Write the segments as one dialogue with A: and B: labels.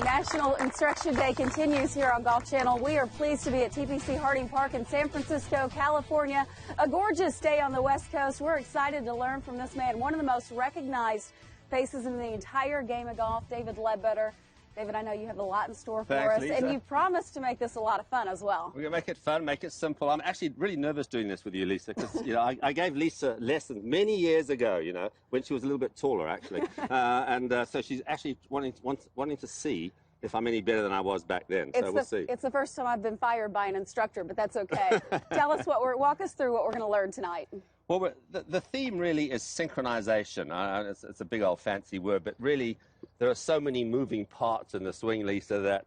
A: National Instruction Day continues here on Golf Channel. We are pleased to be at TPC Harding Park in San Francisco, California. A gorgeous day on the West Coast. We're excited to learn from this man, one of the most recognized faces in the entire game of golf, David Leadbetter. David, I know you have a lot in store for us,
B: Lisa.
A: and you promised to make this a lot of fun as well.
B: We're going to make it fun, make it simple. I'm actually really nervous doing this with you, Lisa, because I gave Lisa lessons many years ago, when she was a little bit taller, actually. So she's actually wanting to see if I'm any better than I was back then. So we'll see.
A: It's the first time I've been fired by an instructor, but that's okay. Walk us through what we're going to learn tonight.
B: Well, the theme really is synchronization. It's a big old fancy word, but really there are so many moving parts in the swing, Lisa, that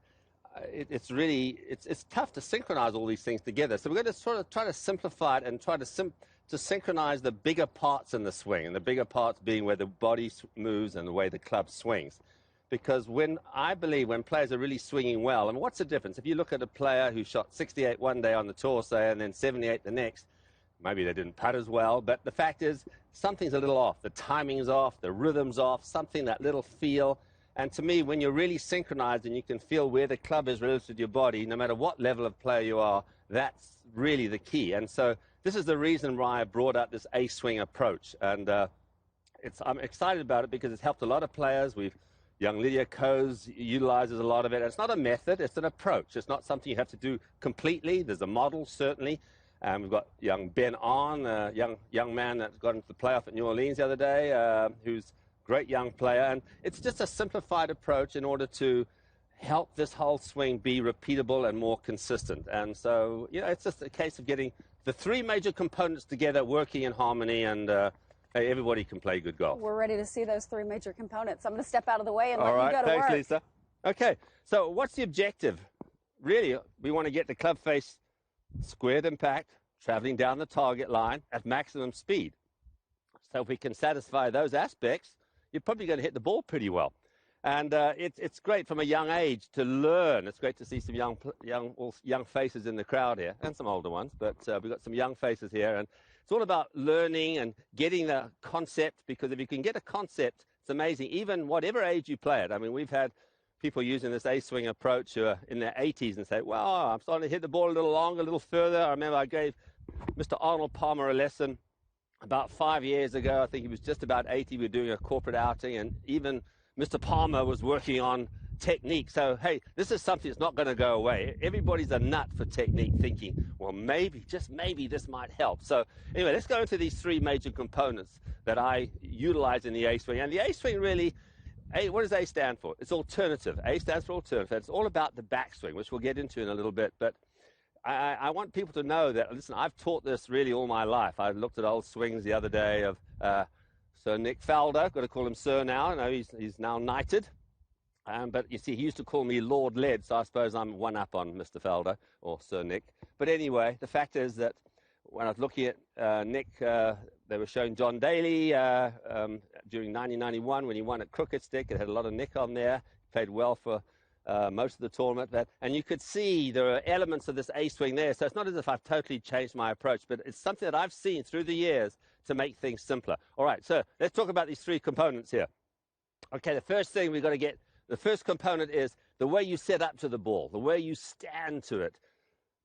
B: it's tough to synchronize all these things together. So we're going to sort of try to simplify it and try to synchronize the bigger parts in the swing, and the bigger parts being where the body moves and the way the club swings. Because I believe when players are really swinging well, and what's the difference? If you look at a player who shot 68 one day on the tour, say, and then 78 the next, maybe they didn't putt as well, but the fact is something's a little off. The timing's off, the rhythm's off, that little feel. And to me, when you're really synchronized and you can feel where the club is relative to your body, no matter what level of player you are, that's really the key. And so this is the reason why I brought up this A-swing approach. And I'm excited about it because it's helped a lot of players. Young Lydia Coes utilizes a lot of it. It's not a method, it's an approach. It's not something you have to do completely. There's a model, certainly. We've got young Ben On, a young man that got into the playoff at New Orleans the other day, who's a great young player. And it's just a simplified approach in order to help this whole swing be repeatable and more consistent. And so, it's just a case of getting the three major components together, working in harmony, and hey, everybody can play good golf.
A: We're ready to see those three major components. I'm going to step out of the way and let you go to work.
B: All right, thanks, Lisa. Okay, so what's the objective? Really, we want to get the club face squared impact, traveling down the target line at maximum speed. So if we can satisfy those aspects, you're probably going to hit the ball pretty well. And it's great from a young age to learn. It's great to see some young faces in the crowd here, and some older ones, but we've got some young faces here. And it's all about learning and getting the concept, because if you can get a concept, it's amazing, even whatever age you play it. I mean, we've had people using this A-swing approach who are in their 80s and say, wow, I'm starting to hit the ball a little longer, a little further. I remember I gave Mr. Arnold Palmer a lesson about 5 years ago. I think he was just about 80. We were doing a corporate outing, and even Mr. Palmer was working on technique. So, hey, this is something that's not going to go away. Everybody's a nut for technique, thinking, well, maybe, just maybe, this might help. So anyway, let's go into these three major components that I utilize in the A-swing. And the A-swing really, what does A stand for? It's alternative. A stands for alternative. It's all about the backswing, which we'll get into in a little bit. But I want people to know that, listen, I've taught this really all my life. I looked at old swings the other day of Sir Nick Faldo. Got to call him Sir now. I know he's now knighted. But you see, he used to call me Lord Led, so I suppose I'm one up on Mr. Faldo, or Sir Nick. But anyway, the fact is that when I was looking at Nick, they were showing John Daly during 1991 when he won at Crooked Stick. It had a lot of Nick on there. Played well for most of the tournament. And you could see there are elements of this A-swing there. So it's not as if I've totally changed my approach, but it's something that I've seen through the years to make things simpler. All right, so let's talk about these three components here. Okay, the first thing we've got to get, the first component is the way you set up to the ball, the way you stand to it.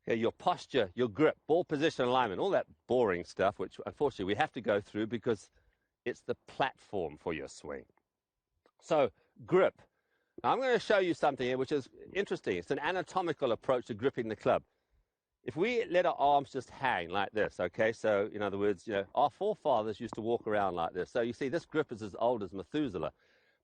B: Okay, your posture, your grip, ball position alignment, all that boring stuff, which unfortunately we have to go through because it's the platform for your swing. So, grip. Now, I'm going to show you something here which is interesting. It's an anatomical approach to gripping the club. If we let our arms just hang like this, okay, so in other words, our forefathers used to walk around like this. So you see, this grip is as old as Methuselah.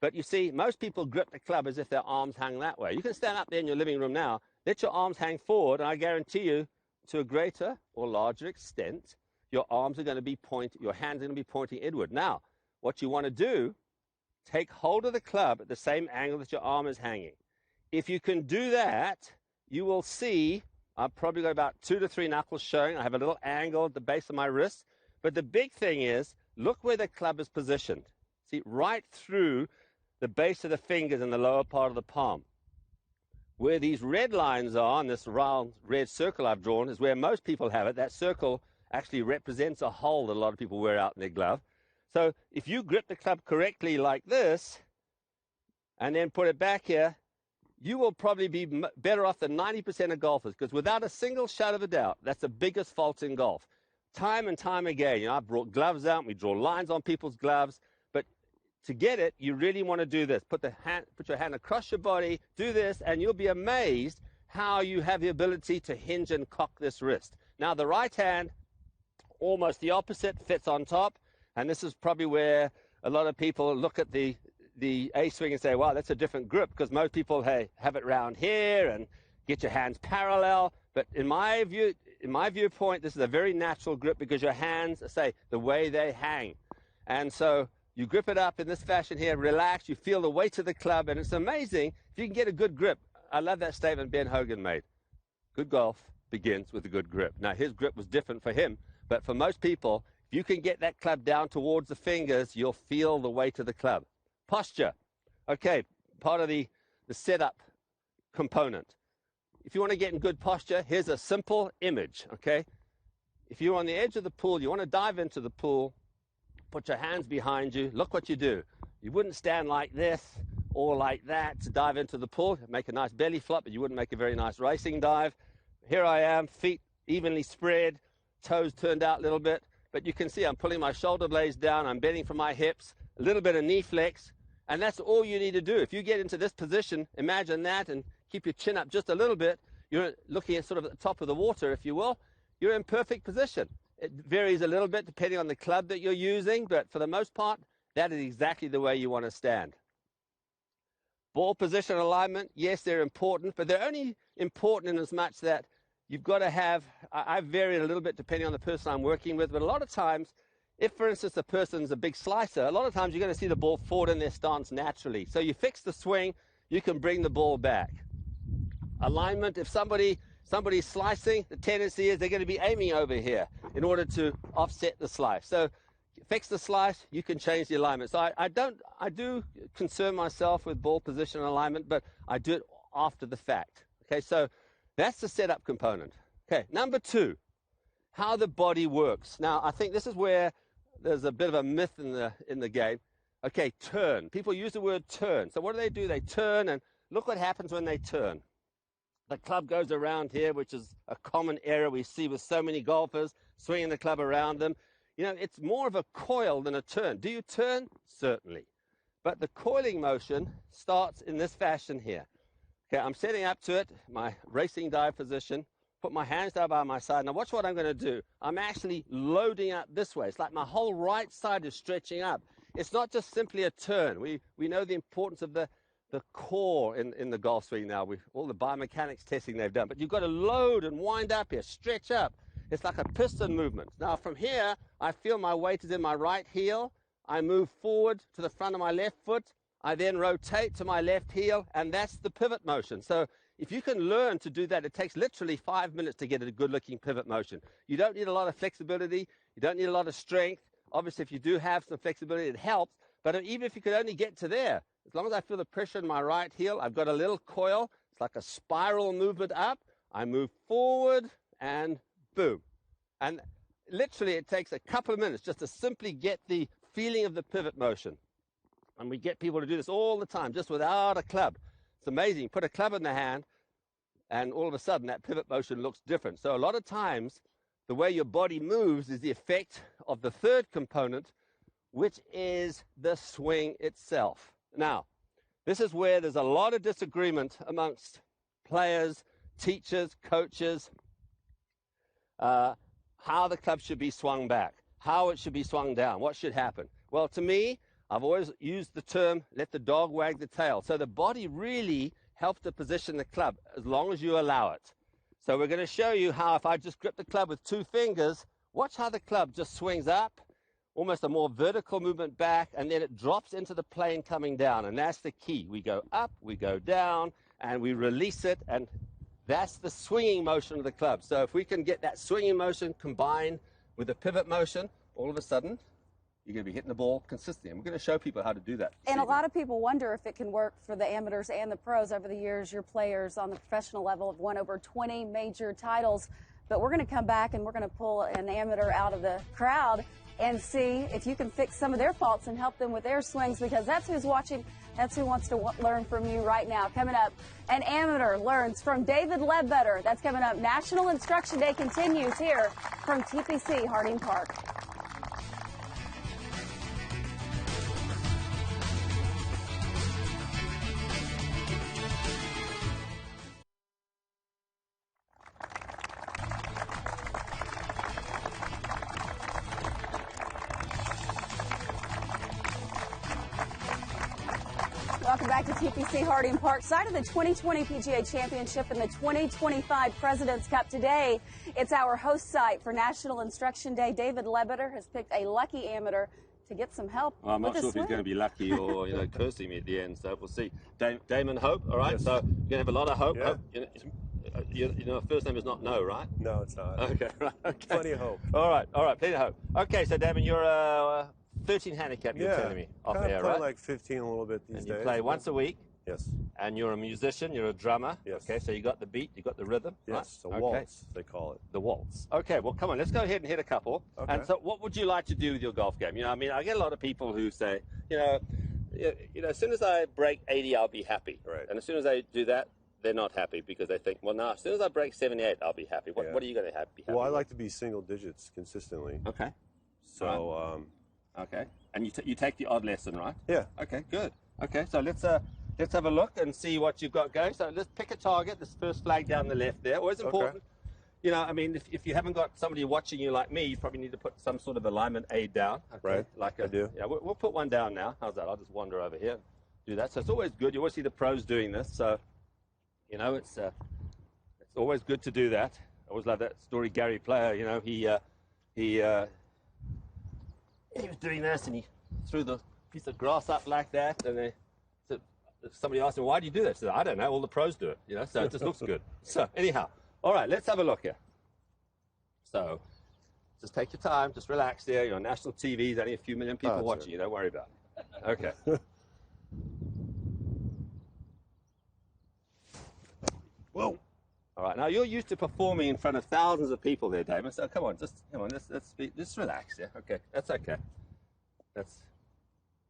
B: But you see, most people grip the club as if their arms hang that way. You can stand up there in your living room now, let your arms hang forward, and I guarantee you, to a greater or larger extent, your arms are going to be your hands are going to be pointing inward. Now, what you want to do, take hold of the club at the same angle that your arm is hanging. If you can do that, you will see, I've probably got about 2 to 3 knuckles showing. I have a little angle at the base of my wrist. But the big thing is, look where the club is positioned. See, right through the base of the fingers in the lower part of the palm. Where these red lines are, and this round red circle I've drawn, is where most people have it. That circle actually represents a hole that a lot of people wear out in their glove. So if you grip the club correctly like this, and then put it back here, you will probably be better off than 90% of golfers, because without a single shadow of a doubt, that's the biggest fault in golf. Time and time again, I've brought gloves out, we draw lines on people's gloves, but to get it, you really want to do this. Put your hand across your body, do this, and you'll be amazed how you have the ability to hinge and cock this wrist. Now, the right hand, almost the opposite, fits on top, and this is probably where a lot of people look at the A-swing and say, wow, that's a different grip, because most people have it round here and get your hands parallel. But in my viewpoint, this is a very natural grip, because your hands, say, the way they hang. And so you grip it up in this fashion here, relax, you feel the weight of the club, and it's amazing if you can get a good grip. I love that statement Ben Hogan made. Good golf begins with a good grip. Now, his grip was different for him, but for most people, if you can get that club down towards the fingers, you'll feel the weight of the club. Posture. Okay, part of the setup component. If you want to get in good posture, here's a simple image, okay? If you're on the edge of the pool, you want to dive into the pool, put your hands behind you, look what you do. You wouldn't stand like this or like that to dive into the pool, make a nice belly flop, but you wouldn't make a very nice racing dive. Here I am, feet evenly spread, toes turned out a little bit, but you can see I'm pulling my shoulder blades down, I'm bending from my hips, a little bit of knee flex, and that's all you need to do. If you get into this position, imagine that, and keep your chin up just a little bit, you're looking at sort of at the top of the water, if you will, you're in perfect position. It varies a little bit depending on the club that you're using, but for the most part, that is exactly the way you want to stand. Ball position alignment, yes, they're important, but they're only important in as much that you've got to have, I've varied a little bit depending on the person I'm working with, but a lot of times, if, for instance, the person's a big slicer, a lot of times you're going to see the ball forward in their stance naturally. So you fix the swing, you can bring the ball back. Alignment, if somebody's slicing, the tendency is they're going to be aiming over here in order to offset the slice. So fix the slice, you can change the alignment. So I do concern myself with ball position alignment, but I do it after the fact. Okay, so that's the setup component. Okay, number two, how the body works. Now, I think this is where there's a bit of a myth in the game. Okay, turn. People use the word turn. So what do? They turn, and look what happens when they turn. The club goes around here, which is a common error we see with so many golfers, swinging the club around them. You know, it's more of a coil than a turn. Do you turn? Certainly. But the coiling motion starts in this fashion here. Okay, I'm setting up to it, my racing dive position, put my hands down by my side. Now watch what I'm going to do. I'm actually loading up this way. It's like my whole right side is stretching up. It's not just simply a turn. We know the importance of the core in the golf swing now, with all the biomechanics testing they've done. But you've got to load and wind up here, stretch up. It's like a piston movement. Now from here, I feel my weight is in my right heel. I move forward to the front of my left foot. I then rotate to my left heel, and that's the pivot motion. So if you can learn to do that, it takes literally 5 minutes to get a good-looking pivot motion. You don't need a lot of flexibility. You don't need a lot of strength. Obviously, if you do have some flexibility, it helps. But even if you could only get to there, as long as I feel the pressure in my right heel, I've got a little coil. It's like a spiral movement up. I move forward, and boom. And literally, it takes a couple of minutes just to simply get the feeling of the pivot motion. And we get people to do this all the time, just without a club. It's amazing. You put a club in the hand, and all of a sudden, that pivot motion looks different. So a lot of times, the way your body moves is the effect of the third component, which is the swing itself. Now, this is where there's a lot of disagreement amongst players, teachers, coaches, how the club should be swung back, how it should be swung down, what should happen. Well, to me, I've always used the term, let the dog wag the tail. So the body really helps to position the club as long as you allow it. So we're going to show you how if I just grip the club with 2 fingers, watch how the club just swings up, almost a more vertical movement back, and then it drops into the plane coming down. And that's the key. We go up, we go down, and we release it, and that's the swinging motion of the club. So if we can get that swinging motion combined with the pivot motion, all of a sudden, you're going to be hitting the ball consistently. And we're going to show people how to do that.
A: And a lot of people wonder if it can work for the amateurs and the pros. Over the years, your players on the professional level have won over 20 major titles. But we're going to come back and we're going to pull an amateur out of the crowd and see if you can fix some of their faults and help them with their swings, because that's who's watching That's who wants to learn from you right now. Coming up, an amateur learns from David Leadbetter. That's coming up. National Instruction Day continues here from TPC Harding Park. Welcome back to TPC Harding Park, site of the 2020 PGA Championship and the 2025 President's Cup. Today, it's our host site for National Instruction Day. David Leadbetter has picked a lucky amateur to get some help.
B: Well, I'm not sure if he's going to be lucky or cursing me at the end, so we'll see. Damon Hope, all right? Yes. So you're going to have a lot of hope.
C: Yeah.
B: Hope. First name is not No, right?
C: No, it's not.
B: Okay, right. Okay.
C: Plenty of hope.
B: All right, plenty of hope. Okay, so Damon, you're a 13 handicap, you're telling me, off air, right?
C: Like 15 a little bit these days.
B: And you play once a week?
C: Yes.
B: And you're a musician, you're a drummer?
C: Yes.
B: Okay, so you got the beat, you got the rhythm?
C: Yes,
B: right?
C: the waltz, they call it.
B: The waltz. Okay, well, come on, let's go ahead and hit a couple.
C: Okay.
B: And so what would you like to do with your golf game? I mean, I get a lot of people who say, as soon as I break 80, I'll be happy.
C: Right.
B: And as soon as I do that, they're not happy because they think, well, no, as soon as I break 78, I'll be happy. What are you going to be happy
C: Well, I
B: with?
C: like to be single digits consistently.
B: Okay.
C: So,
B: okay. And you take the odd lesson, right?
C: Yeah.
B: Okay, good. Okay, so let's have a look and see what you've got going. So let's pick a target. This first flag down the left there. Always important.
C: Okay.
B: I mean, if you haven't got somebody watching you like me, you probably need to put some sort of alignment aid down. Okay?
C: Right.
B: I
C: do.
B: Yeah, we'll put one down now. How's that? I'll just wander over here, do that. So it's always good. You always see the pros doing this. So, it's always good to do that. I always love that story. Gary Player, he was doing this and he threw the piece of grass up like that, and somebody asked him, why do you do that? He said, I don't know, all the pros do it, so it just looks good. So anyhow, all right, let's have a look here. So just take your time, just relax there. You're on national TV, there's only a few million people watching you, don't worry about it. Okay.
C: Whoa.
B: All right, now you're used to performing in front of thousands of people there, Damon, so come on, let's relax there. Okay, that's okay.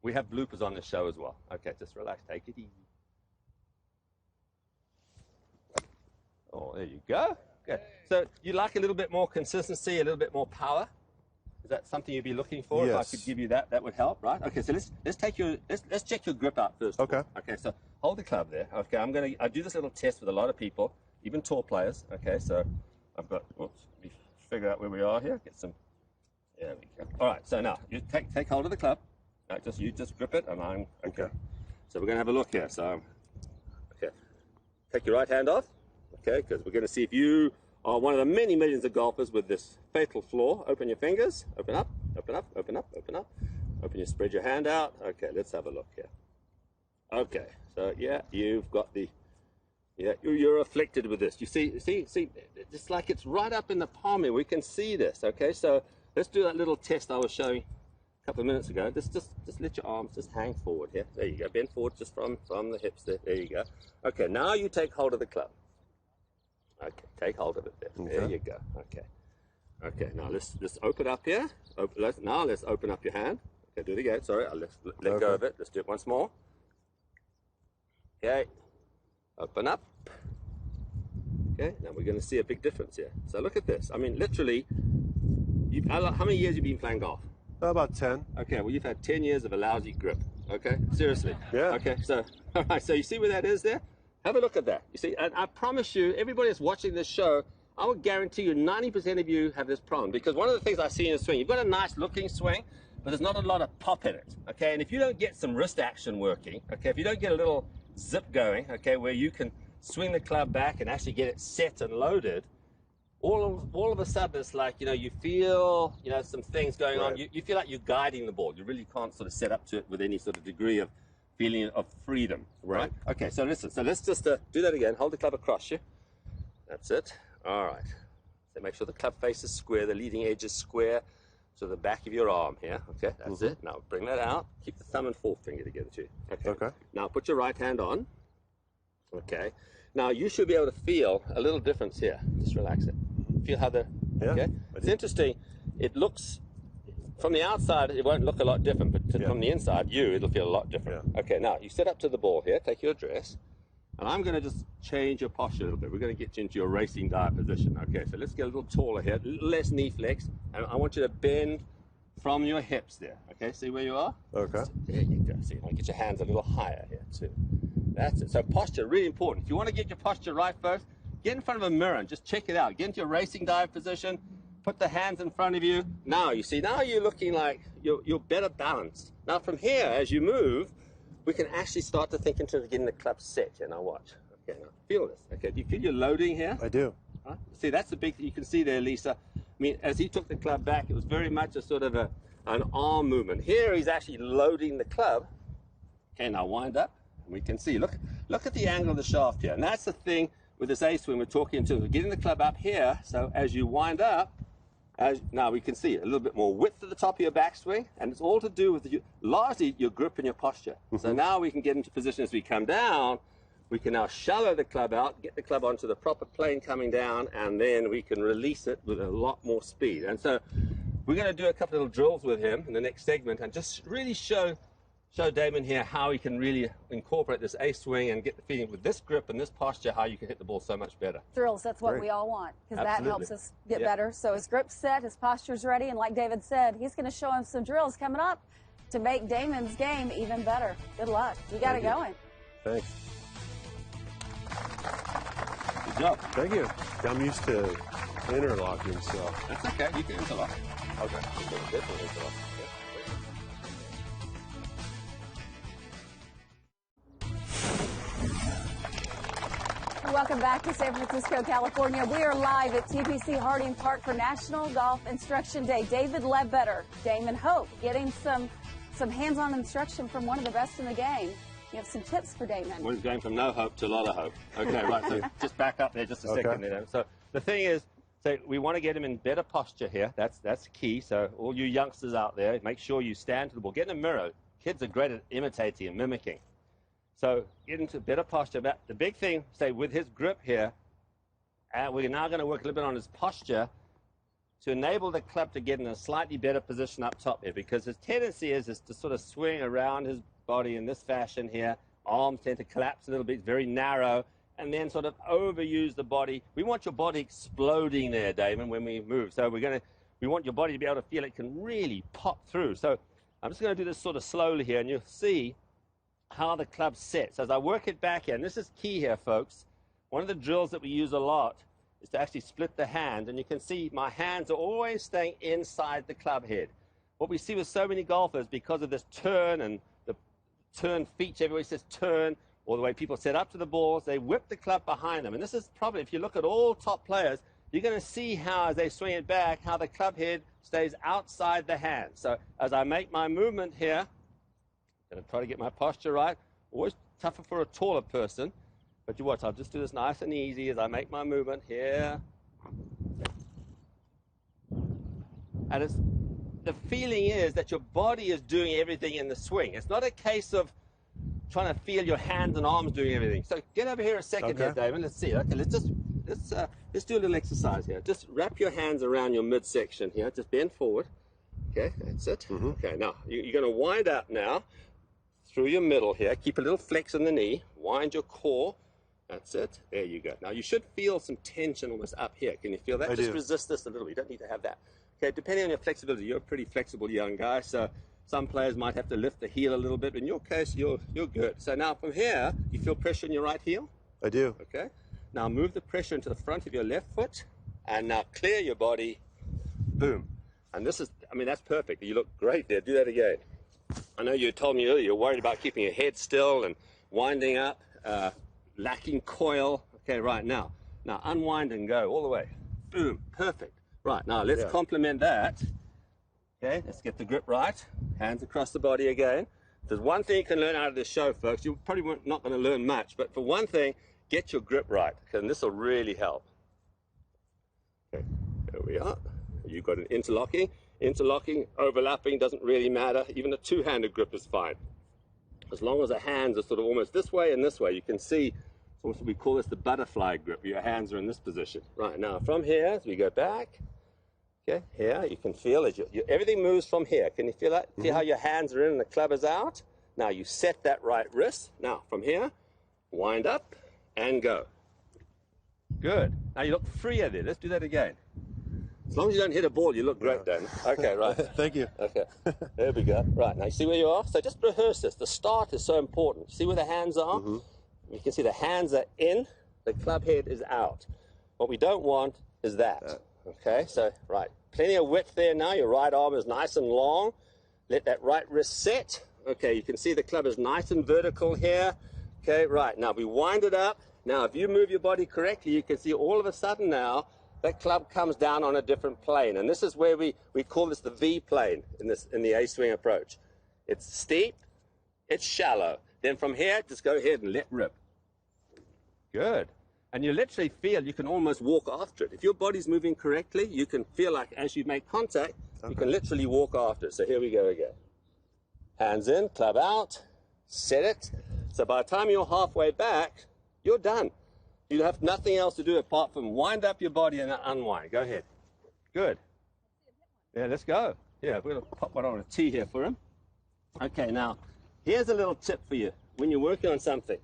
B: We have bloopers on the show as well. Okay, just relax, take it easy. Oh, there you go. Okay, so you like a little bit more consistency, a little bit more power? Is that something you'd be looking for?
C: Yes.
B: If I could give you that would help, right? Okay, so let's check your grip out first.
C: Okay.
B: Okay, so hold the club there. Okay, I do this little test with a lot of people, even tour players. Okay, so I've got, let me figure out where we are here. Get some, there we go. All right, so now you take hold of the club. You just grip it, and I'm okay. So we're going to have a look here. So, okay, take your right hand off. Okay, because we're going to see if you are one of the many millions of golfers with this fatal flaw. Open your fingers. Open up. Open up. Open up. Open up. Spread your hand out. Okay, let's have a look here. Okay, so you've got the. You're afflicted with this. You see, it's like it's right up in the palm here. We can see this. Okay, so let's do that little test I was showing a couple of minutes ago. Just let your arms just hang forward here. There you go. Bend forward just from the hips there. There you go. Okay, now you take hold of the club. Okay, take hold of it there. Okay. There you go. Okay. Okay, now let's open up here. Now let's open up your hand. Okay, do it again. Sorry, I'll let go of it. Let's do it once more. Okay. Open up. Okay, now we're going to see a big difference here. So look at this. I mean, literally, how many years have you been playing golf?
C: About 10.
B: Okay, well, you've had 10 years of a lousy grip. Okay, seriously.
C: Yeah.
B: Okay, so, all right, so you see where that is there? Have a look at that. You see, and I promise you, everybody that's watching this show, I would guarantee you 90% of you have this problem, because one of the things I see in a swing, you've got a nice looking swing, but there's not a lot of pop in it. Okay, and if you don't get some wrist action working, okay, if you don't get a little zip going, okay, where you can swing the club back and actually get it set and loaded, all of a sudden it's like, you feel, some things going on. You feel like you're guiding the ball. You really can't sort of set up to it with any sort of degree of feeling of freedom. Right. Okay, so listen. So let's just do that again. Hold the club across you. That's it. All right. So make sure the club face is square, the leading edge is square to the back of your arm here. Okay, that's it. Now bring that out. Keep the thumb and forefinger together too. Okay. Now put your right hand on. Okay. Now you should be able to feel a little difference here. Just relax it. Feel how okay. It's interesting. It looks from the outside, it won't look a lot different, but from the inside, it'll feel a lot different.
C: Yeah.
B: Okay, now you sit up to the ball here, take your address, and I'm going to just change your posture a little bit. We're going to get you into your racing dive position. Okay, so let's get a little taller here, a little less knee flex, and I want you to bend from your hips there. Okay, see where you are?
C: Okay.
B: There you go. See, now get your hands a little higher here too. That's it. So posture, really important. If you want to get your posture right, folks, get in front of a mirror and just check it out. Get into your racing dive position. Put the hands in front of you. Now, you see, now you're looking like you're better balanced. Now, from here, as you move, we can actually start to think in terms of getting the club set. Here, now watch. Okay, now feel this. Okay, do you feel your loading here?
C: I do.
B: Right? See, that's the big thing you can see there, Lisa. I mean, as he took the club back, it was very much a sort of an arm movement. Here, he's actually loading the club. Okay, now wind up. And we can see, look at the angle of the shaft here. And that's the thing with this A swing we're talking to. We're getting the club up here, so as you wind up, now we can see a little bit more width at the top of your backswing, and it's all to do with largely your grip and your posture. So now we can get into position as we come down. We can now shallow the club out, get the club onto the proper plane coming down, and then we can release it with a lot more speed. And so we're going to do a couple of little drills with him in the next segment and just really show Damon here how he can really incorporate this A swing and get the feeling with this grip and this posture, how you can hit the ball so much better.
A: Drills, that's what we all want, because that helps us get better. So his grip's set, his posture's ready, and like David said, he's going to show him some drills coming up to make Damon's game even better. Good luck. You got it going.
C: Thanks.
B: Good job.
C: Thank you. I'm used to interlocking, so.
B: That's okay. You can interlock.
C: Okay.
B: You can definitely interlock.
A: Welcome back to San Francisco, California. We are live at TPC Harding Park for National Golf Instruction Day. David Leadbetter, Damon Hope, getting some hands-on instruction from one of the best in the game. You have some tips for Damon.
B: We're going from no hope to a lot of hope. Okay, right, so just back up there just a second. There. So the thing is, we want to get him in better posture here. That's key. So all you youngsters out there, make sure you stand to the ball. Get in a mirror. Kids are great at imitating and mimicking. So get into better posture. But the big thing, with his grip here, we're now going to work a little bit on his posture to enable the club to get in a slightly better position up top here, because his tendency is to sort of swing around his body in this fashion here. Arms tend to collapse a little bit, very narrow, and then sort of overuse the body. We want your body exploding there, Damon, when we move. So we want your body to be able to feel it can really pop through. So I'm just going to do this sort of slowly here, and you'll see how the club sets. As I work it back here, and this is key here, folks, one of the drills that we use a lot is to actually split the hand, and you can see my hands are always staying inside the club head. What we see with so many golfers, because of this turn and the turn feature, everybody says turn, or the way people set up to the balls, they whip the club behind them. And this is probably, if you look at all top players, you're going to see how, as they swing it back, how the club head stays outside the hand. So as I make my movement here, I'm going to try to get my posture right. Always tougher for a taller person. But you watch, I'll just do this nice and easy as I make my movement here. And the feeling is that your body is doing everything in the swing. It's not a case of trying to feel your hands and arms doing everything. So get over here a second here, David. Let's see. Okay, let's do a little exercise here. Just wrap your hands around your midsection here. Just bend forward. Okay, that's it. Okay, now you're going to wind up now through your middle here. Keep a little flex in the knee. Wind your core. That's it. There you go. Now you should feel some tension almost up here. Can you feel that? Just resist this a little. You don't need to have that. Okay, depending on your flexibility, you're a pretty flexible young guy, so some players might have to lift the heel a little bit. In your case, you're good. So now from here, you feel pressure in your right heel?
C: I do.
B: Okay. Now move the pressure into the front of your left foot, and now clear your body. Boom. And this is, I mean, that's perfect. You look great there. Do that again. I know you told me earlier you're worried about keeping your head still and winding up, lacking coil. Okay, right now. Now unwind and go all the way. Boom. Perfect. Right, now let's complement that. Okay, let's get the grip right. Hands across the body again. There's one thing you can learn out of this show, folks. You're probably not going to learn much, but for one thing, get your grip right, and this will really help. Okay, there we are. You've got an interlocking. Interlocking, overlapping, doesn't really matter. Even a two-handed grip is fine. As long as the hands are sort of almost this way and this way, you can see, we call this the butterfly grip. Your hands are in this position. Right, now from here, as we go back, Okay, here you can feel it. Everything moves from here. Can you feel that? See how your hands are in and the club is out? Now you set that right wrist. Now from here, wind up and go. Good. Now you look freer there. Let's do that again. As long as you don't hit a ball, you look great, Dan. Okay, right.
C: Thank you.
B: Okay, there we go. Right, now you see where you are? So just rehearse this. The start is so important. See where the hands are? You can see the hands are in, the club head is out. What we don't want is that. Okay, so, right. Plenty of width there now. Your right arm is nice and long. Let that right wrist set. Okay, you can see the club is nice and vertical here. Okay, right. Now we wind it up. Now, if you move your body correctly, you can see all of a sudden now, that club comes down on a different plane. And this is where we call this the V plane in the A-swing approach. It's steep, it's shallow. Then from here, just go ahead and let rip. Good. And you literally feel you can almost walk after it. If your body's moving correctly, you can feel like as you make contact, you can literally walk after it. So here we go again. Hands in, club out, set it. So by the time you're halfway back, you're done. You have nothing else to do apart from wind up your body and unwind. Go ahead. Good. Yeah, let's go. Yeah, we're going to pop one on a tee here for him. Okay, now, here's a little tip for you. When you're working on something,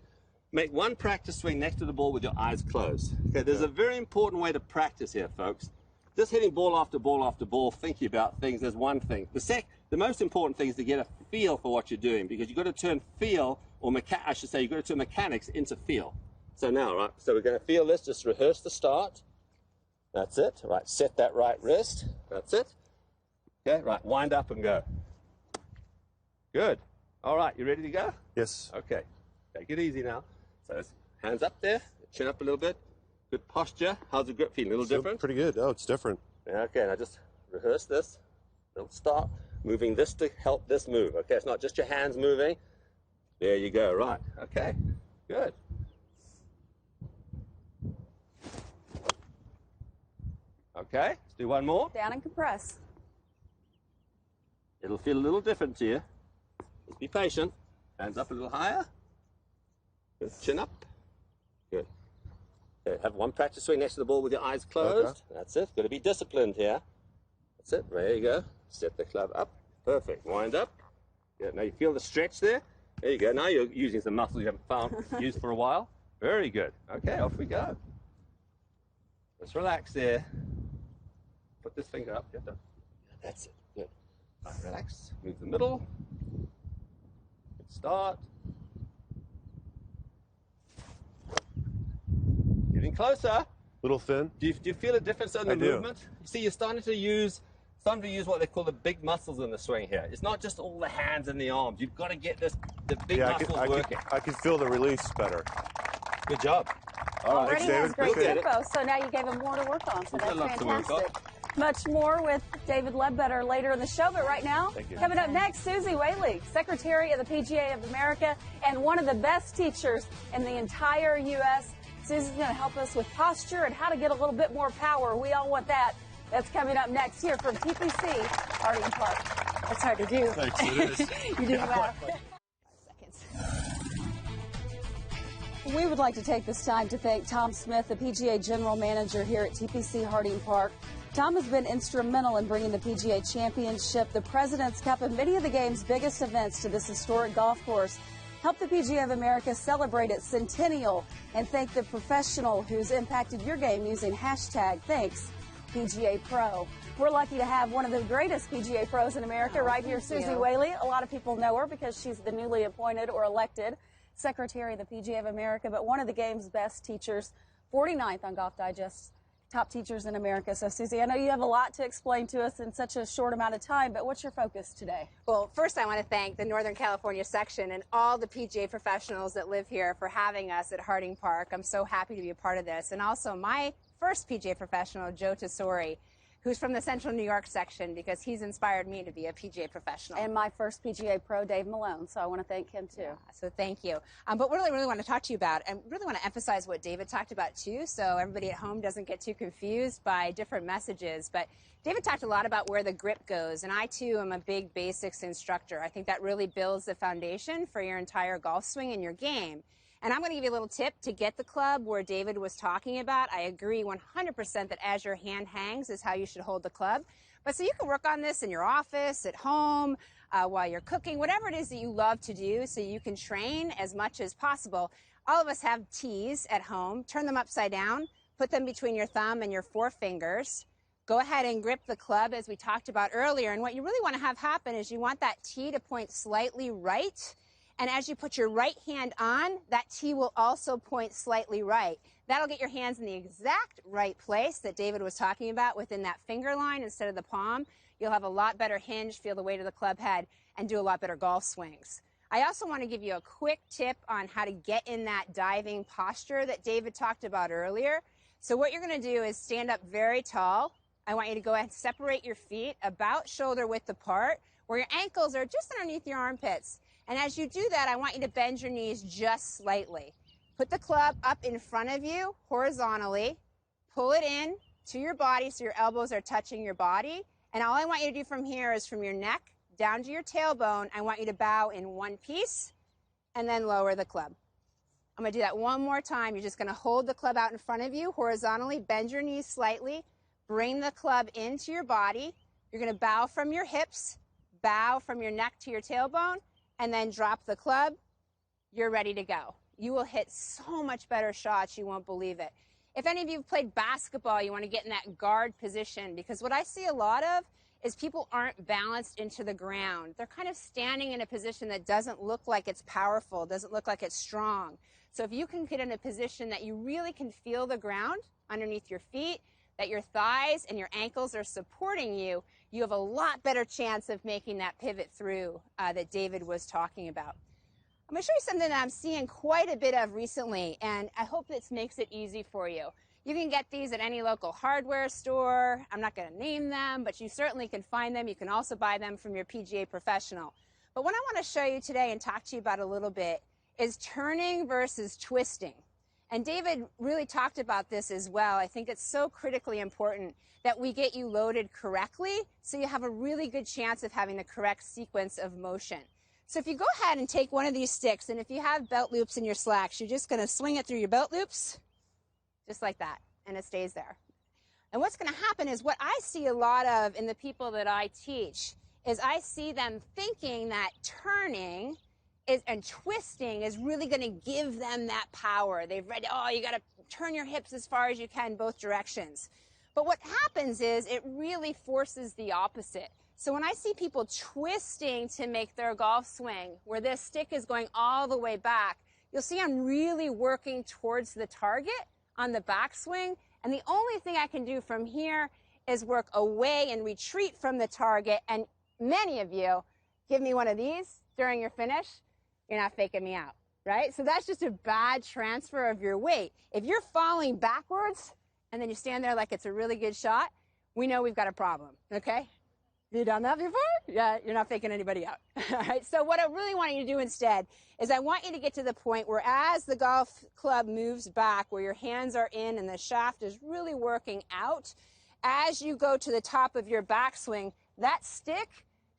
B: make one practice swing next to the ball with your eyes closed. Okay, there's a very important way to practice here, folks. Just hitting ball after ball after ball, thinking about things is one thing. The most important thing is to get a feel for what you're doing, because you've got to turn feel, or I should say, you've got to turn mechanics into feel. So now, right, so we're going to feel this, just rehearse the start. That's it. Right, set that right wrist. That's it. Okay, right, wind up and go. Good. All right, you ready to go?
C: Yes.
B: Okay, take it easy now. So hands up there, chin up a little bit. Good posture. How's the grip feeling? A little different?
C: Pretty good. Oh, it's different.
B: Okay, now just rehearse this. Little start. Moving this to help this move. Okay, it's not just your hands moving. There you go, right. Okay, good. Okay, let's do one more.
A: Down and compress.
B: It'll feel a little different to you. Just be patient. Hands up a little higher. Good. Chin up. Good. Okay, have one practice swing next to the ball with your eyes closed. Okay. That's it. Got to be disciplined here. That's it. There you go. Set the club up. Perfect. Wind up. Good. Now you feel the stretch there. There you go. Now you're using some muscles you haven't used for a while. Very good. Okay, off we go. Just relax there. Put this finger up. That's it. Good. Right, relax. Move the middle. Good start. Getting closer.
C: Little thin.
B: Do you feel a difference in the movement? You see, you're starting to use what they call the big muscles in the swing here. It's not just all the hands and the arms. You've got to get the big muscles working.
C: I can feel the release better.
B: Good job. All right.
A: Already has great tempo, so now you gave him more to work on, so that's fantastic. Much more with David Leadbetter later in the show, but right now, coming up next, Susie Whaley, Secretary of the PGA of America and one of the best teachers in the entire U.S. Susie's going to help us with posture and how to get a little bit more power. We all want that. That's coming up next here from TPC Harding Park. That's hard to do.
C: Thanks, it is.
A: You do well. 5 seconds. We would like to take this time to thank Tom Smith, the PGA General Manager here at TPC Harding Park. Tom has been instrumental in bringing the PGA Championship, the President's Cup, and many of the game's biggest events to this historic golf course. Help the PGA of America celebrate its centennial and thank the professional who's impacted your game using #ThanksPGAPro. We're lucky to have one of the greatest PGA pros in America right here, Susie Whaley. A lot of people know her because she's the newly appointed or elected Secretary of the PGA of America, but one of the game's best teachers, 49th on Golf Digest's top teachers in America. So, Susie, I know you have a lot to explain to us in such a short amount of time, but what's your focus today?
D: Well, first I want to thank the Northern California section and all the PGA professionals that live here for having us at Harding Park. I'm so happy to be a part of this. And also my first PGA professional, Joe Tesori, who's from the Central New York section, because he's inspired me to be a PGA professional.
A: And my first PGA pro, Dave Malone, so I want to thank him too.
D: Yeah, so thank you. But what I really want to talk to you about, and really want to emphasize what David talked about too, so everybody at home doesn't get too confused by different messages. But David talked a lot about where the grip goes, and I too am a big basics instructor. I think that really builds the foundation for your entire golf swing and your game. And I'm going to give you a little tip to get the club where David was talking about. I agree 100% that as your hand hangs is how you should hold the club. But so you can work on this in your office, at home, while you're cooking, whatever it is that you love to do, so you can train as much as possible. All of us have tees at home. Turn them upside down, put them between your thumb and your forefingers. Go ahead and grip the club as we talked about earlier. And what you really want to have happen is you want that tee to point slightly right. And as you put your right hand on, that tee will also point slightly right. That'll get your hands in the exact right place that David was talking about within that finger line instead of the palm. You'll have a lot better hinge, feel the weight of the club head, and do a lot better golf swings. I also want to give you a quick tip on how to get in that diving posture that David talked about earlier. So what you're going to do is stand up very tall. I want you to go ahead and separate your feet about shoulder width apart, where your ankles are just underneath your armpits. And as you do that, I want you to bend your knees just slightly. Put the club up in front of you horizontally. Pull it in to your body so your elbows are touching your body. And all I want you to do from here is from your neck down to your tailbone, I want you to bow in one piece and then lower the club. I'm going to do that one more time. You're just going to hold the club out in front of you horizontally, bend your knees slightly, bring the club into your body. You're going to bow from your hips, bow from your neck to your tailbone, and then drop the club. You're ready to go. You will hit so much better shots, you won't believe it. If any of you have played basketball, you want to get in that guard position, because what I see a lot of is people aren't balanced into the ground. They're kind of standing in a position that doesn't look like it's powerful, doesn't look like it's strong. So if you can get in a position that you really can feel the ground underneath your feet, that your thighs and your ankles are supporting you, you have a lot better chance of making that pivot through that David was talking about. I'm going to show you something that I'm seeing quite a bit of recently, and I hope this makes it easy for you. You can get these at any local hardware store. I'm not going to name them, but you certainly can find them. You can also buy them from your PGA professional. But what I want to show you today and talk to you about a little bit is turning versus twisting. And David really talked about this as well. I think it's so critically important that we get you loaded correctly so you have a really good chance of having the correct sequence of motion. So if you go ahead and take one of these sticks, and if you have belt loops in your slacks, you're just going to swing it through your belt loops, just like that, and it stays there. And what's going to happen is what I see a lot of in the people that I teach is I see them thinking that turning and twisting is really going to give them that power. They've read, oh, you got to turn your hips as far as you can both directions. But what happens is it really forces the opposite. So when I see people twisting to make their golf swing, where this stick is going all the way back, you'll see I'm really working towards the target on the backswing. And the only thing I can do from here is work away and retreat from the target. And many of you give me one of these during your finish. You're not faking me out, right? So that's just a bad transfer of your weight. If you're falling backwards and then you stand there like it's a really good shot, we know we've got a problem, okay? Have you done that before? Yeah, you're not faking anybody out. All right, so what I really want you to do instead is I want you to get to the point where as the golf club moves back, where your hands are in and the shaft is really working out, as you go to the top of your backswing, that stick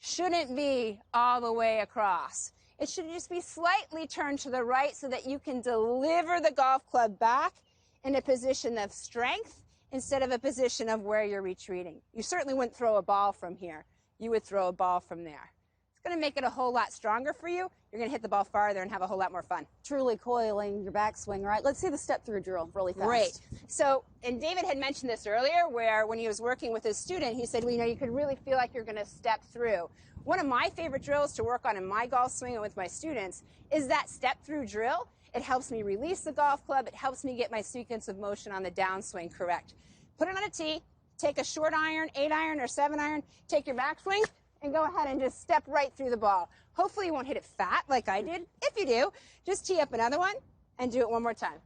D: shouldn't be all the way across. It should just be slightly turned to the right so that you can deliver the golf club back in a position of strength instead of a position of where you're retreating. You certainly wouldn't throw a ball from here. You would throw a ball from there. It's going to make it a whole lot stronger for you. You're going to hit the ball farther and have a whole lot more fun.
A: Truly coiling your backswing, right? Let's see the step-through drill really fast.
D: Great. So, and David had mentioned this earlier, where when he was working with his student, he said, well, you know, you could really feel like you're going to step through. One of my favorite drills to work on in my golf swing and with my students is that step-through drill. It helps me release the golf club. It helps me get my sequence of motion on the downswing correct. Put it on a tee, take a short iron, 8-iron or 7-iron, take your backswing, and go ahead and just step right through the ball. Hopefully you won't hit it fat like I did. If you do, just tee up another one and do it one more time.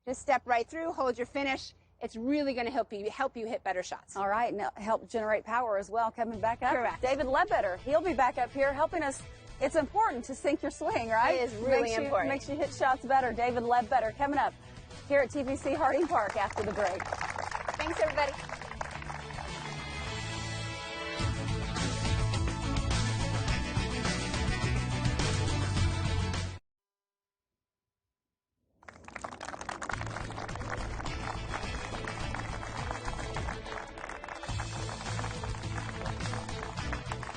D: Just step right through, hold your finish. It's really going to help you hit better shots.
A: All right, and help generate power as well coming back up.
D: Correct.
A: David Leadbetter, he'll be back up here helping us. It's important to sink your swing, right?
D: It is really important.
A: Makes you hit shots better. David Leadbetter coming up here at TPC Harding Park after the break.
D: Thanks, everybody.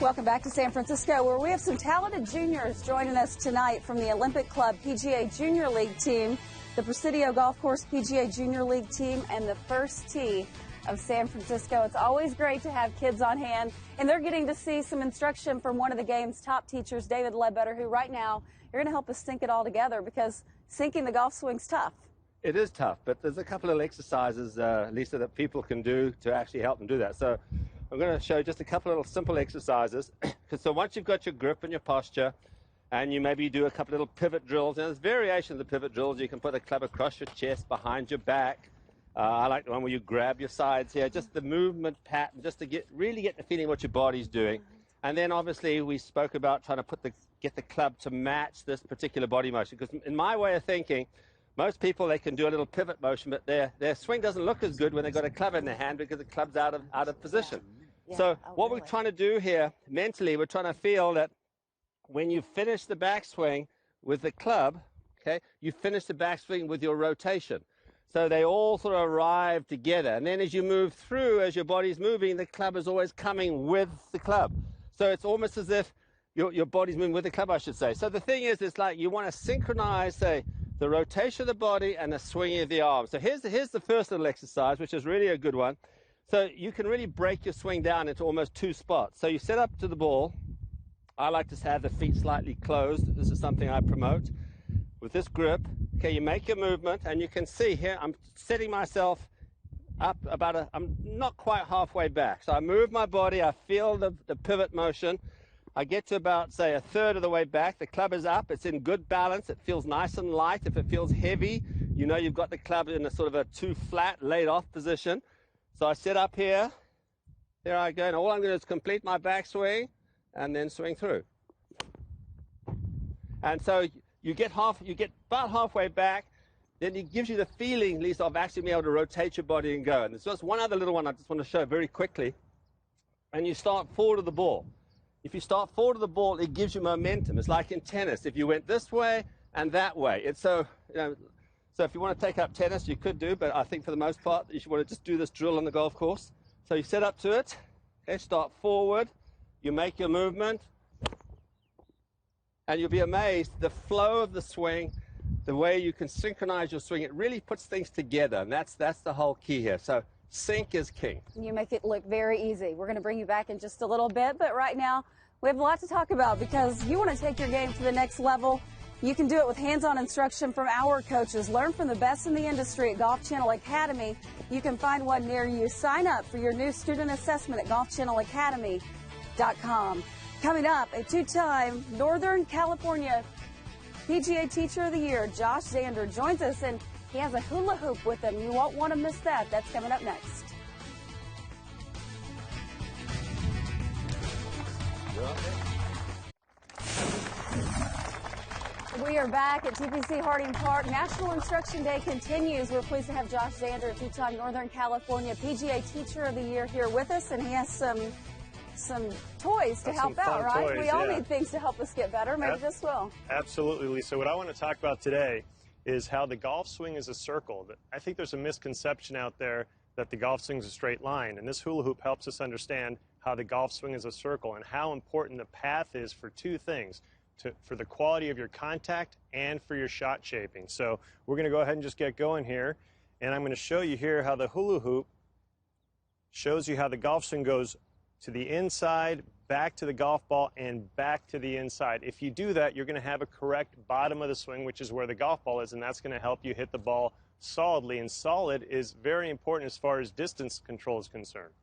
A: Welcome back to San Francisco, where we have some talented juniors joining us tonight from the Olympic Club PGA Junior League team, the Presidio Golf Course PGA Junior League team, and the First Tee of San Francisco. It's always great to have kids on hand, and they're getting to see some instruction from one of the game's top teachers, David Leadbetter, who right now you're going to help us sync it all together, because syncing the golf swing's tough.
B: It is tough, but there's a couple of exercises, Lisa, that people can do to actually help them do that. So I'm going to show you just a couple of little simple exercises. So once you've got your grip and your posture, and you maybe do a couple of little pivot drills, and there's variation of the pivot drills. You can put a club across your chest, behind your back. I like the one where you grab your sides here, just the movement pattern, just to really get the feeling what your body's doing. And then obviously we spoke about trying to get the club to match this particular body motion, because in my way of thinking, most people, they can do a little pivot motion, but their swing doesn't look as good when they've got a club in their hand, because the club's out of position.
A: Yeah.
B: So what
A: really?
B: we're trying to do here mentally, we're trying to feel that when you finish the backswing with the club, okay, you finish the backswing with your rotation. So they all sort of arrive together. And then as you move through, as your body's moving, the club is always coming with the club. So it's almost as if your body's moving with the club, I should say. So the thing is, it's like you want to synchronize, say, the rotation of the body and the swinging of the arm. So here's the first little exercise, which is really a good one. So you can really break your swing down into almost two spots. So you set up to the ball. I like to have the feet slightly closed. This is something I promote. With this grip, okay, you make your movement, and you can see here, I'm setting myself up I'm not quite halfway back. So I move my body, I feel the pivot motion. I get to about, say, a third of the way back. The club is up, it's in good balance, it feels nice and light. If it feels heavy, you know you've got the club in a sort of a too flat, laid off position. So I sit up here, there I go, and all I'm going to do is complete my backswing and then swing through. And so you get about halfway back, then it gives you the feeling, at least, of actually being able to rotate your body and go. And there's just one other little one I just want to show very quickly. And you start forward of the ball. If you start forward of the ball, it gives you momentum. It's like in tennis. If you went this way and that way, it's so, so if you want to take up tennis, you could do, but I think for the most part, you should want to just do this drill on the golf course. So you set up to it, okay, start forward, you make your movement, and you'll be amazed, the flow of the swing, the way you can synchronize your swing, it really puts things together, and that's the whole key here. So sync is king.
A: You make it look very easy. We're going to bring you back in just a little bit, but right now we have a lot to talk about, because you want to take your game to the next level. You can do it with hands-on instruction from our coaches. Learn from the best in the industry at Golf Channel Academy. You can find one near you. Sign up for your new student assessment at golfchannelacademy.com. Coming up, a two-time Northern California PGA Teacher of the Year, Josh Zander, joins us, and he has a hula hoop with him. You won't want to miss that. That's coming up next. We are back at TPC Harding Park. National Instruction Day continues. We're pleased to have Josh Zander, two-time Northern California PGA Teacher of the Year, here with us, and he has some toys to help out, right?
C: Toys,
A: we all
C: yeah.
A: need things to help us get better. Maybe this will.
C: Absolutely, Lisa. What I want to talk about today is how the golf swing is a circle. I think there's a misconception out there that the golf swing is a straight line, and this hula hoop helps us understand how the golf swing is a circle and how important the path is for two things, for the quality of your contact and for your shot shaping. So we're going to go ahead and just get going here, and I'm going to show you here how the hula hoop shows you how the golf swing goes to the inside, back to the golf ball, and back to the inside. If you do that, you're going to have a correct bottom of the swing, which is where the golf ball is, and that's going to help you hit the ball solidly. And solid is very important as far as distance control is concerned.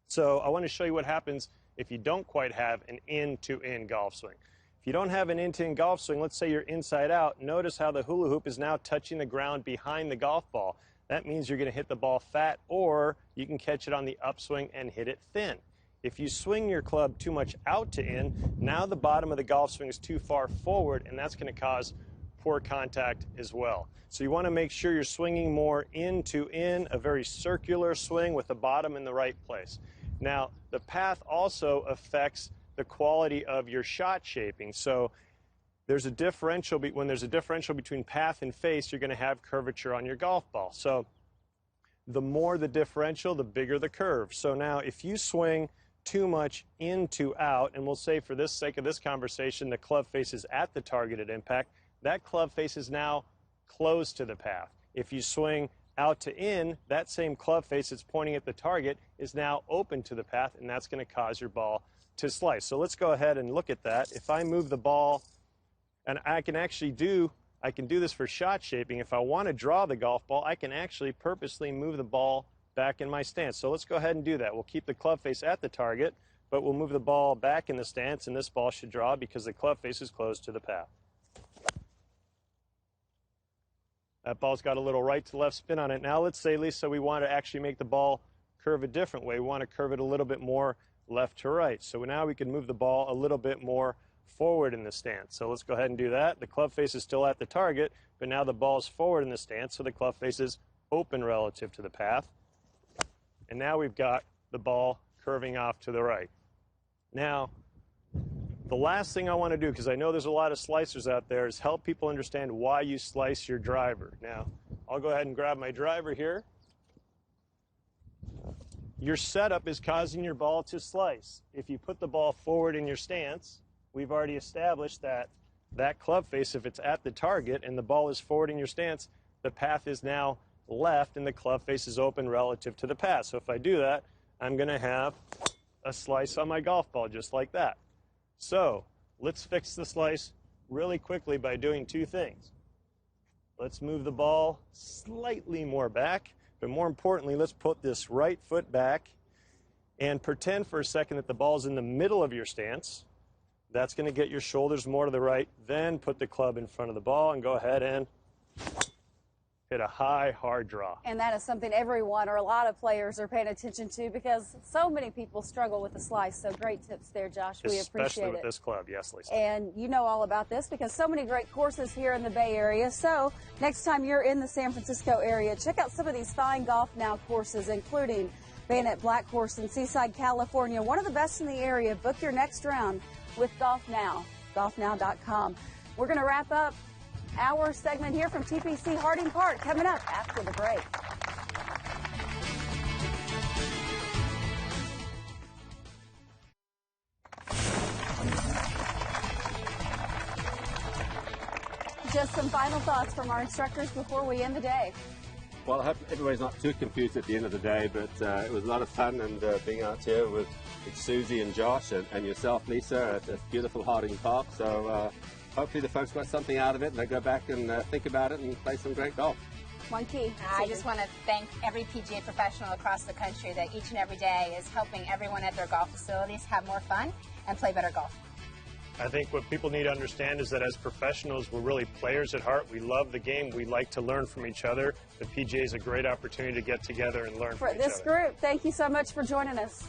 C: So I want to show you what happens if you don't quite have an in-to-in golf swing. If you don't have an in-to-in golf swing, let's say you're inside out, notice how the hula hoop is now touching the ground behind the golf ball. That means you're going to hit the ball fat, or you can catch it on the upswing and hit it thin. If you swing your club too much out to in, now the bottom of the golf swing is too far forward, and that's going to cause poor contact as well. So you want to make sure you're swinging more in to in, a very circular swing with the bottom in the right place. Now, the path also affects the quality of your shot shaping. So there's a differential, when there's a differential between path and face, you're going to have curvature on your golf ball. So the more the differential, the bigger the curve. So now if you swing too much in to out, and we'll say for the sake of this conversation, the club face is at the targeted impact, that club face is now closed to the path. If you swing out to in, that same club face that's pointing at the target is now open to the path, and that's going to cause your ball to slice. So let's go ahead and look at that. If I move the ball, and I can do this for shot shaping. If I want to draw the golf ball, I can actually purposely move the ball back in my stance. So let's go ahead and do that. We'll keep the club face at the target, but we'll move the ball back in the stance, and this ball should draw because the club face is closed to the path. That ball's got a little right to left spin on it. Now let's say, Lisa, we want to actually make the ball curve a different way. We want to curve it a little bit more left to right. So now we can move the ball a little bit more forward in the stance. So let's go ahead and do that. The club face is still at the target, but now the ball's forward in the stance, so the club face is open relative to the path. And now we've got the ball curving off to the right. Now, the last thing I want to do, because I know there's a lot of slicers out there, is help people understand why you slice your driver. Now, I'll go ahead and grab my driver here. Your setup is causing your ball to slice. If you put the ball forward in your stance, we've already established that that club face, if it's at the target and the ball is forward in your stance, the path is now left and the club face is open relative to the path. So if I do that, I'm going to have a slice on my golf ball just like that. So let's fix the slice really quickly by doing two things. Let's move the ball slightly more back, but more importantly, let's put this right foot back and pretend for a second that the ball's in the middle of your stance. That's going to get your shoulders more to the right. Then put the club in front of the ball and go ahead and hit a high, hard draw.
A: And that is something everyone or a lot of players are paying attention to because so many people struggle with the slice. So great tips there, Josh. We appreciate it.
C: Especially with this club. Yes, Lisa.
A: And you know all about this because so many great courses here in the Bay Area. So next time you're in the San Francisco area, check out some of these fine Golf Now courses, including Bayonet Black Course in Seaside, California. One of the best in the area. Book your next round with Golf Now, golfnow.com. We're going to wrap up our segment here from TPC Harding Park coming up after the break. Just some final thoughts from our instructors before we end the day.
B: Well, I hope everybody's not too confused at the end of the day, but it was a lot of fun, and being out here with Susie and Josh and yourself, Lisa, at this beautiful Harding Park. So hopefully the folks got something out of it, and they go back and think about it and play some great golf.
A: One key.
D: I just want to thank every PGA professional across the country that each and every day is helping everyone at their golf facilities have more fun and play better golf.
C: I think what people need to understand is that as professionals, we're really players at heart. We love the game. We like to learn from each other. The PGA is a great opportunity to get together and learn from each other.
A: For this group, thank you so much for joining us.